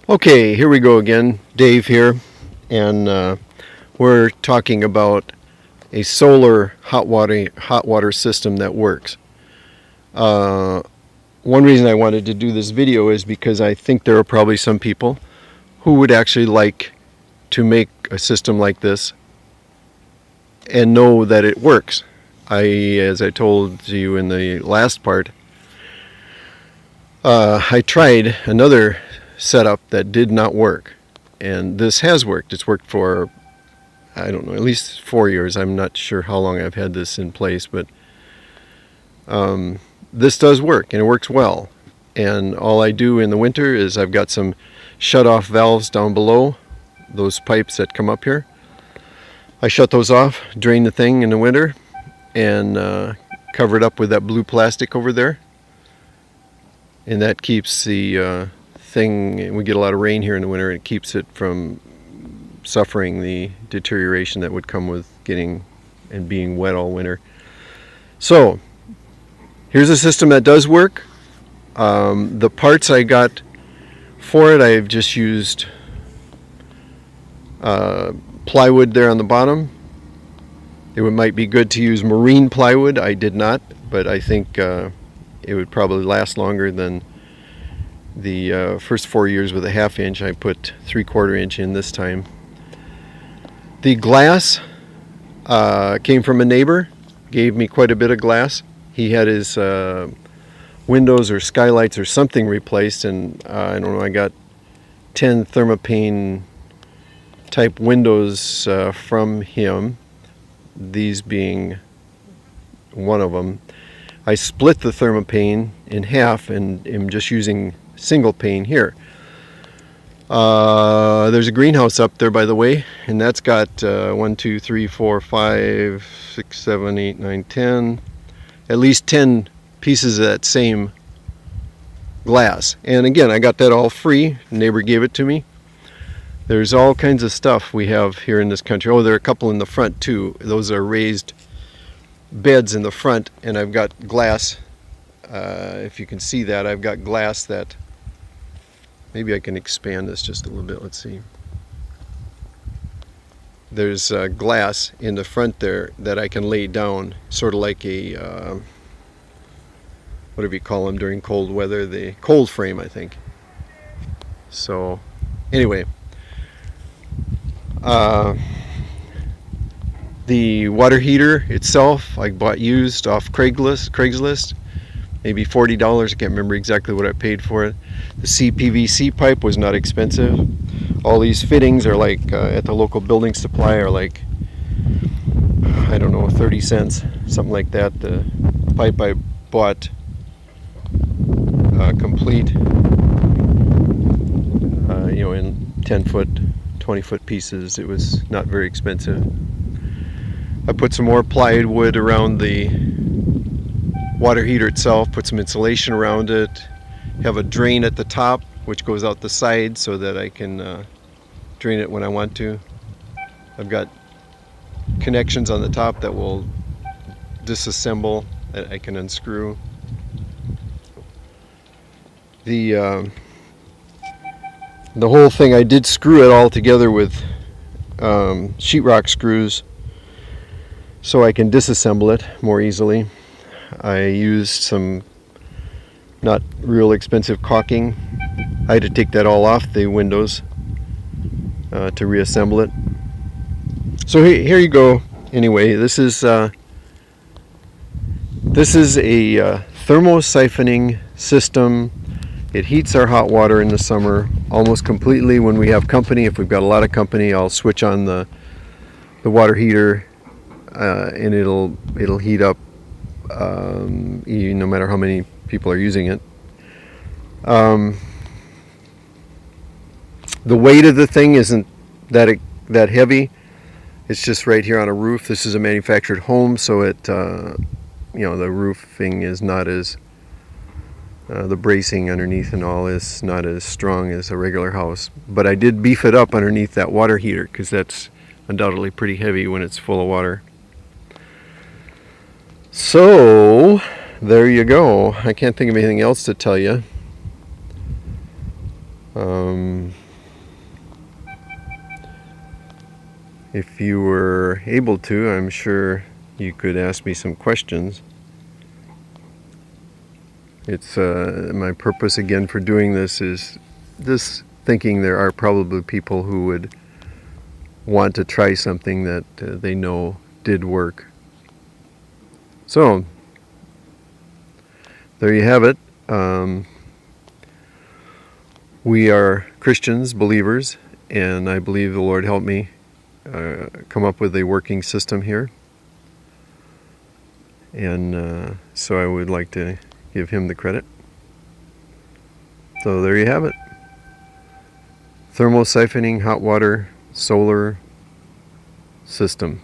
Okay, here we go again. Dave here, and we're talking about a solar hot water system that works. Uh, One reason I wanted to do this video is because I think there are probably some people who would actually like to make a system like this and know that it works. As I told you in the last part, I tried another setup that did not work, and this has worked. It's worked for, I don't know, at least 4 years. I'm not sure how long I've had this in place, but this does work, and it works well. And all I do in the winter is I've got some shut-off valves down below, those pipes that come up here. I shut those off, drain the thing in the winter, and cover it up with that blue plastic over there. And that keeps the thing, we get a lot of rain here in the winter, and it keeps it from suffering the deterioration that would come with getting and being wet all winter. So here's a system that does work. The parts I got for it, I've just used plywood there on the bottom. It might be good to use marine plywood. I did not, but I think it would probably last longer than the first 4 years with a 1/2 inch. I put 3/4 inch in this time. The glass came from a neighbor, gave me quite a bit of glass. He had his windows or skylights or something replaced, and I don't know, I got 10 Thermopane type windows from him, these being one of them. I split the Thermopane in half and am just using single pane here. There's a greenhouse up there, by the way, and that's got 1, 2, 3, 4, 5, 6, 7, 8, 9, 10, at least 10 pieces of that same glass. And again, I got that all free. The neighbor gave it to me. There's all kinds of stuff we have here in this country. Oh, there are a couple in the front too. Those are raised beds in the front, and I've got glass. If you can see that, I've got glass that, maybe I can expand this just a little bit. Let's see. There's glass in the front there that I can lay down, sort of like a whatever you call them during cold weather, the cold frame, I think. So anyway, the water heater itself I bought used off Craigslist, maybe $40. I can't remember exactly what I paid for it. The CPVC pipe was not expensive. All these fittings are like at the local building supply are like, I don't know, 30 cents, something like that. The pipe I bought complete, in 10-foot, 20-foot pieces. It was not very expensive. I put some more plywood around the water heater itself, put some insulation around it, have a drain at the top which goes out the side so that I can drain it when I want to. I've got connections on the top that will disassemble, that I can unscrew. The whole thing, I did screw it all together with sheetrock screws so I can disassemble it more easily. I used some not real expensive caulking. I had to take that all off the windows to reassemble it. So here you go. Anyway, this is a thermosiphoning system. It heats our hot water in the summer almost completely. When we have company, if we've got a lot of company, I'll switch on the water heater, and it'll heat up no matter how many people are using it. The weight of the thing isn't that heavy. It's just right here on a roof. This is a manufactured home, so it the roofing is not as the bracing underneath and all is not as strong as a regular house. But I did beef it up underneath that water heater because that's undoubtedly pretty heavy when it's full of water. So there you go. I can't think of anything else to tell you. Um, if you were able to, I'm sure you could ask me some questions. It's my purpose again for doing this is this thinking there are probably people who would want to try something that they know did work. So, there you have it. We are Christians, believers, and I believe the Lord helped me come up with a working system here. And so I would like to give him the credit. So there you have it. Thermosiphoning hot water solar system.